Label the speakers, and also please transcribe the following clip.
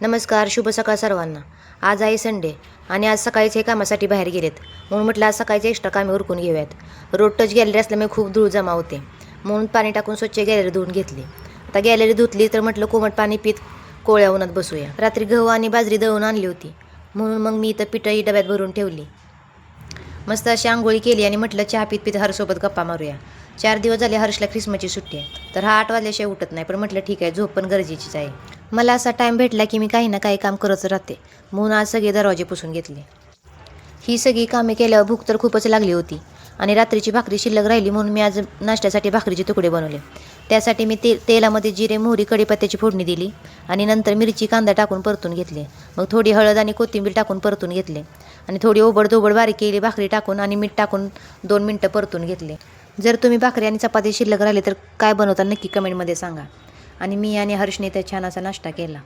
Speaker 1: नमस्कार, शुभ सकाळ सर्वांना. आज आहे संडे आणि आज सकाळीच हे कामासाठी बाहेर गेलेत. म्हणून म्हटलं आज सकाळचे एक्स्ट्रा कामे उरकून घेऊयात. रोड टच गॅलरी असल्यामुळे खूप धूळ जमा होते, म्हणून पाणी टाकून स्वच्छ गॅलरी धुवून घेतली. आता गॅलरी धुतली तर म्हटलं कोमट पाणी पीत कोवळ्या उन्हात बसूया. रात्री गहू आणि बाजरी दळून आणली होती, म्हणून मग मी इथं पिठंही डब्यात भरून ठेवली. मस्त अशी आंघोळी केली आणि म्हटलं चहा पीत पीत हर्षसोबत गप्पा मारूया. 4 दिवस झाले हर्षला ख्रिसमसची सुट्टी आहे, तर हा 8 वाजल्याशिवाय उठत नाही. पण म्हटलं ठीक आहे, झोप पण गरजेचीच आहे. मला असा टाईम भेटला की मी काही ना काही काम करत राहते, म्हणून आज सगळे दरवाजे पुसून घेतले. ही सगळी कामे केल्यावर भूक तर खूपच लागली होती आणि रात्रीची भाकरी शिल्लक राहिली, म्हणून मी आज नाश्त्यासाठी भाकरीचे तुकडे बनवले. त्यासाठी मी तेलामध्ये जिरे, मोहरी, कढीपत्त्याची फोडणी दिली आणि नंतर मिरची, कांदा टाकून परतून घेतले. मग थोडी हळद आणि कोथिंबीर टाकून परतून घेतले आणि थोडी ओबडधोबड बारीक केली भाकरी टाकून आणि मीठ टाकून 2 मिनटं परतून घेतले. जर तुम्ही भाकरी आणि चपाती शिल्लक राहिले तर काय बनवता नक्की कमेंटमध्ये सांगा. आणि मी आणि हर्षने त्या छान असा नाश्ता केला.